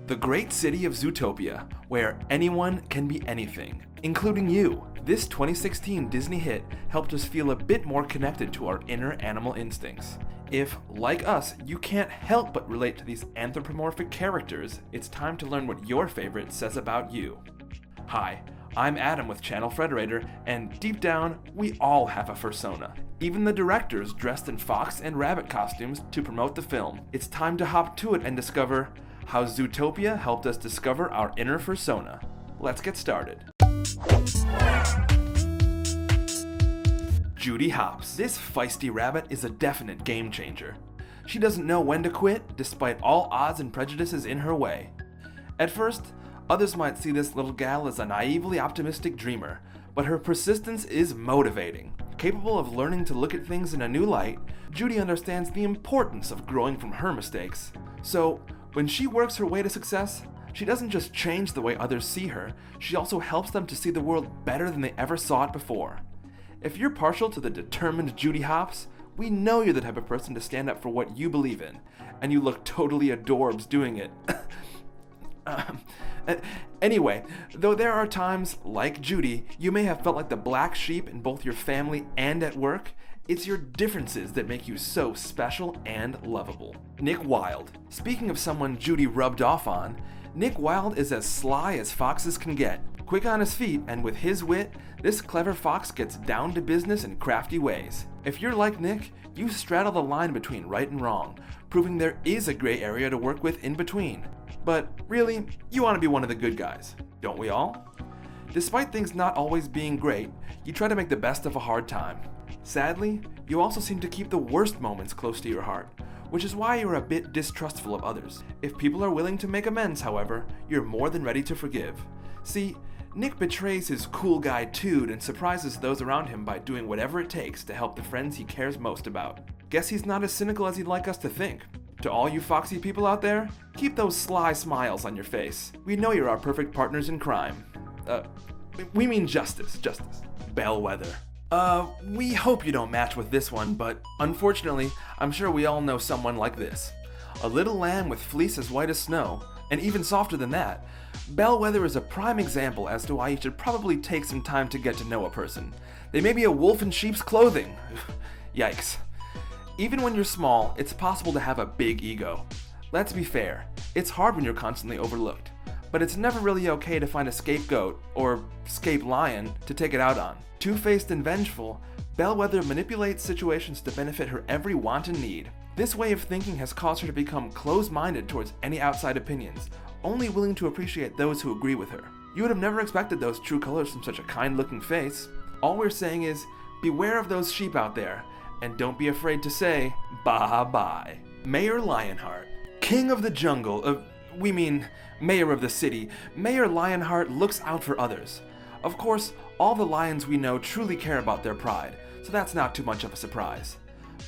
The great city of Zootopia, where anyone can be anything, including you. This 2016 Disney hit helped us feel a bit more connected to our inner animal instincts. If, like us, you can't help but relate to these anthropomorphic characters, it's time to learn what your favorite says about you. Hi, I'm Adam with Channel Frederator, and deep down, we all have a fursona. Even the directors dressed in fox and rabbit costumes to promote the film. It's time to hop to it and discover how Zootopia helped us discover our inner fursona. Let's get started. Judy Hopps. This feisty rabbit is a definite game changer. She doesn't know when to quit, despite all odds and prejudices in her way. At first, others might see this little gal as a naively optimistic dreamer, but her persistence is motivating. Capable of learning to look at things in a new light, Judy understands the importance of growing from her mistakes. So, when she works her way to success, she doesn't just change the way others see her, she also helps them to see the world better than they ever saw it before. If you're partial to the determined Judy Hopps, we know you're the type of person to stand up for what you believe in, and you look totally adorbs doing it. Anyway, though there are times, like Judy, you may have felt like the black sheep in both your family and at work, it's your differences that make you so special and lovable. Nick Wilde. Speaking of someone Judy rubbed off on, Nick Wilde is as sly as foxes can get. Quick on his feet, and with his wit, this clever fox gets down to business in crafty ways. If you're like Nick, you straddle the line between right and wrong, proving there is a gray area to work with in between. But really, you want to be one of the good guys, don't we all? Despite things not always being great, you try to make the best of a hard time. Sadly, you also seem to keep the worst moments close to your heart, which is why you're a bit distrustful of others. If people are willing to make amends, however, you're more than ready to forgive. See, Nick betrays his cool guy tude and surprises those around him by doing whatever it takes to help the friends he cares most about. Guess he's not as cynical as he'd like us to think. To all you foxy people out there, keep those sly smiles on your face. We know you're our perfect partners in crime. We mean justice. Bellwether. We hope you don't match with this one, but unfortunately, I'm sure we all know someone like this. A little lamb with fleece as white as snow, and even softer than that. Bellwether is a prime example as to why you should probably take some time to get to know a person. They may be a wolf in sheep's clothing. Yikes. Even when you're small, it's possible to have a big ego. Let's be fair, it's hard when you're constantly overlooked, but it's never really okay to find a scapegoat, or scape lion, to take it out on. Two-faced and vengeful, Bellwether manipulates situations to benefit her every want and need. This way of thinking has caused her to become closed-minded towards any outside opinions, only willing to appreciate those who agree with her. You would have never expected those true colors from such a kind-looking face. All we're saying is, beware of those sheep out there, and don't be afraid to say, bye-bye. Mayor Lionheart. King of the jungle, mayor of the city, Mayor Lionheart looks out for others. Of course, all the lions we know truly care about their pride, so that's not too much of a surprise.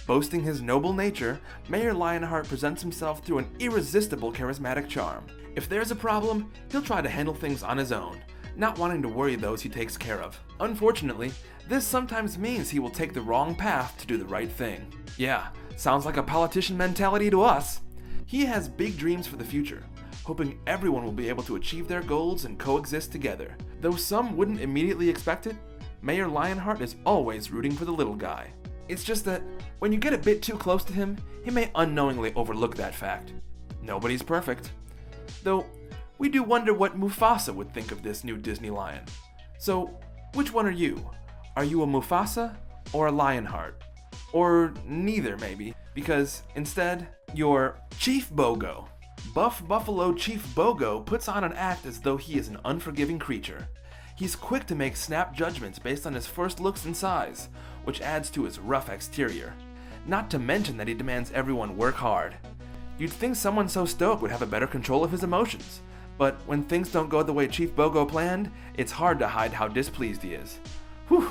Boasting his noble nature, Mayor Lionheart presents himself through an irresistible charismatic charm. If there's a problem, he'll try to handle things on his own, not wanting to worry those he takes care of. Unfortunately, this sometimes means he will take the wrong path to do the right thing. Yeah, sounds like a politician mentality to us. He has big dreams for the future, hoping everyone will be able to achieve their goals and coexist together. Though some wouldn't immediately expect it, Mayor Lionheart is always rooting for the little guy. It's just that, when you get a bit too close to him, he may unknowingly overlook that fact. Nobody's perfect. Though, we do wonder what Mufasa would think of this new Disney lion. So, which one are you? Are you a Mufasa or a Lionheart? Or neither, maybe, because instead, you're Chief Bogo. Buff Buffalo Chief Bogo puts on an act as though he is an unforgiving creature. He's quick to make snap judgments based on his first looks and size, which adds to his rough exterior. Not to mention that he demands everyone work hard. You'd think someone so stoic would have a better control of his emotions, but when things don't go the way Chief Bogo planned, it's hard to hide how displeased he is. Whew,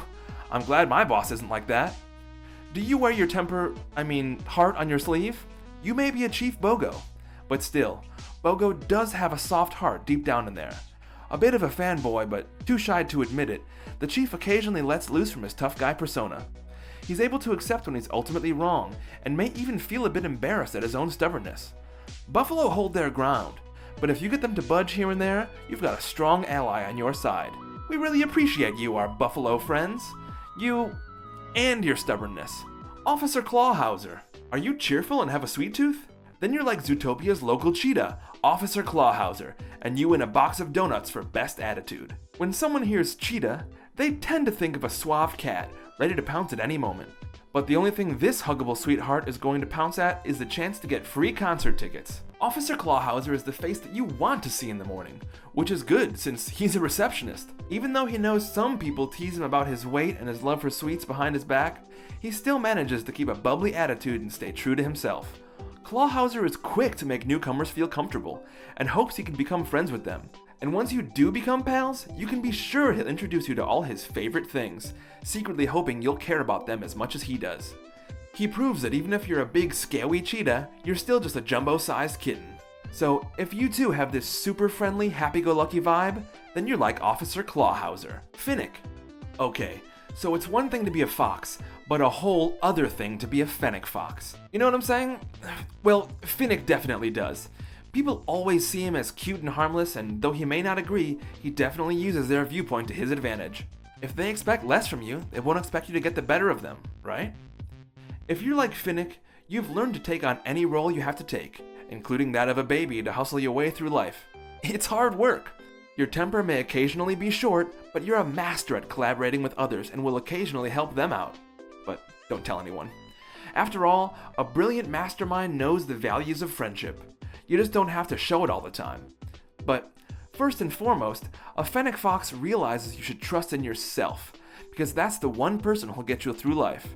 I'm glad my boss isn't like that. Do you wear your heart on your sleeve? You may be a Chief Bogo, but still, Bogo does have a soft heart deep down in there. A bit of a fanboy, but too shy to admit it, the Chief occasionally lets loose from his tough guy persona. He's able to accept when he's ultimately wrong, and may even feel a bit embarrassed at his own stubbornness. Buffalo hold their ground, But if you get them to budge here and there, you've got a strong ally on your side. We really appreciate you, our buffalo friends. You and your stubbornness. Officer Clawhauser, are you cheerful and have a sweet tooth? Then you're like Zootopia's local cheetah, Officer Clawhauser, and you win a box of donuts for best attitude. When someone hears cheetah, they tend to think of a suave cat, ready to pounce at any moment. But the only thing this huggable sweetheart is going to pounce at is the chance to get free concert tickets. Officer Clawhauser is the face that you want to see in the morning, which is good since he's a receptionist. Even though he knows some people tease him about his weight and his love for sweets behind his back, he still manages to keep a bubbly attitude and stay true to himself. Clawhauser is quick to make newcomers feel comfortable and hopes he can become friends with them. And once you do become pals, you can be sure he'll introduce you to all his favorite things, secretly hoping you'll care about them as much as he does. He proves that even if you're a big scaly cheetah, you're still just a jumbo-sized kitten. So if you too have this super friendly, happy-go-lucky vibe, then you're like Officer Clawhauser. Finnick. Okay, so it's one thing to be a fox, but a whole other thing to be a fennec fox. You know what I'm saying? Well, Finnick definitely does. People always see him as cute and harmless, and though he may not agree, he definitely uses their viewpoint to his advantage. If they expect less from you, they won't expect you to get the better of them, right? If you're like Finnick, you've learned to take on any role you have to take, including that of a baby to hustle your way through life. It's hard work. Your temper may occasionally be short, but you're a master at collaborating with others and will occasionally help them out. But don't tell anyone. After all, a brilliant mastermind knows the values of friendship. You just don't have to show it all the time. But first and foremost, a fennec fox realizes you should trust in yourself, because that's the one person who'll get you through life.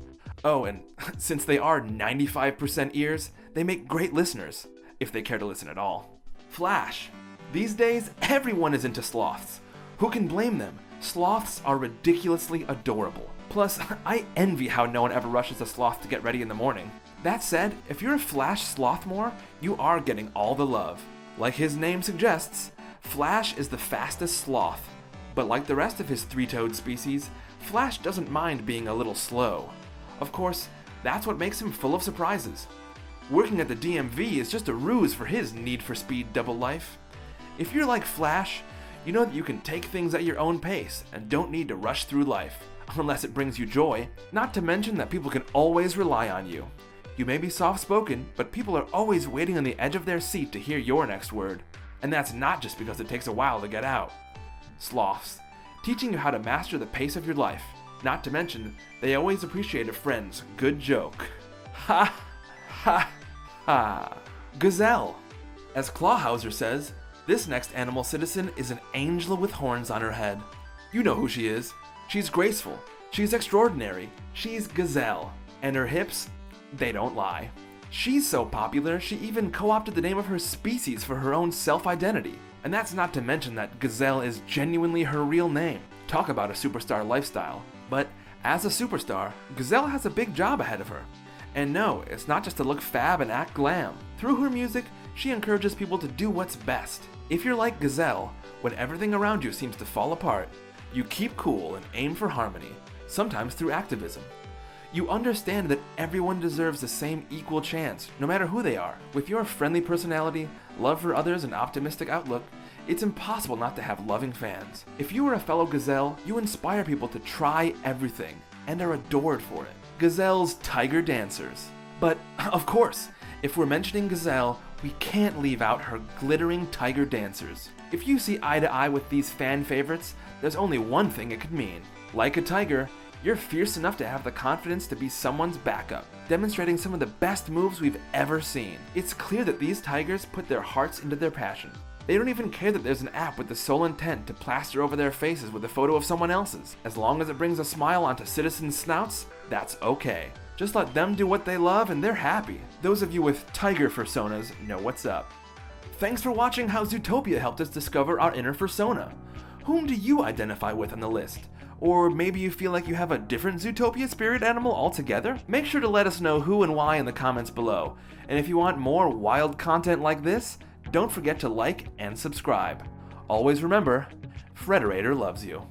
Oh, and since they are 95% ears, they make great listeners, if they care to listen at all. Flash. These days, everyone is into sloths. Who can blame them? Sloths are ridiculously adorable. Plus, I envy how no one ever rushes a sloth to get ready in the morning. That said, if you're a Flash Slothmore, you are getting all the love. Like his name suggests, Flash is the fastest sloth. But like the rest of his three-toed species, Flash doesn't mind being a little slow. Of course, that's what makes him full of surprises. Working at the DMV is just a ruse for his need for speed double life. If you're like Flash, you know that you can take things at your own pace and don't need to rush through life, unless it brings you joy, not to mention that people can always rely on you. You may be soft-spoken, but people are always waiting on the edge of their seat to hear your next word. And that's not just because it takes a while to get out. Sloths, teaching you how to master the pace of your life. Not to mention, they always appreciate a friend's good joke. Ha! Ha! Ha! Gazelle. As Clawhauser says, this next animal citizen is an angel with horns on her head. You know who she is. She's graceful. She's extraordinary. She's Gazelle. And her hips, they don't lie. She's so popular, she even co-opted the name of her species for her own self-identity. And that's not to mention that Gazelle is genuinely her real name. Talk about a superstar lifestyle. But as a superstar, Gazelle has a big job ahead of her. And no, it's not just to look fab and act glam. Through her music, she encourages people to do what's best. If you're like Gazelle, when everything around you seems to fall apart, you keep cool and aim for harmony, sometimes through activism. You understand that everyone deserves the same equal chance, no matter who they are. With your friendly personality, love for others, and optimistic outlook, it's impossible not to have loving fans. If you are a fellow Gazelle, you inspire people to try everything, and are adored for it. Gazelle's Tiger Dancers. But, of course, if we're mentioning Gazelle, we can't leave out her glittering Tiger Dancers. If you see eye to eye with these fan favorites, there's only one thing it could mean. Like a tiger, you're fierce enough to have the confidence to be someone's backup, demonstrating some of the best moves we've ever seen. It's clear that these tigers put their hearts into their passion. They don't even care that there's an app with the sole intent to plaster over their faces with a photo of someone else's. As long as it brings a smile onto citizens' snouts, that's okay. Just let them do what they love and they're happy. Those of you with tiger personas know what's up. Thanks for watching how Zootopia helped us discover our inner persona. Whom do you identify with on the list? Or maybe you feel like you have a different Zootopia spirit animal altogether? Make sure to let us know who and why in the comments below. And if you want more wild content like this, don't forget to like and subscribe. Always remember, Frederator loves you.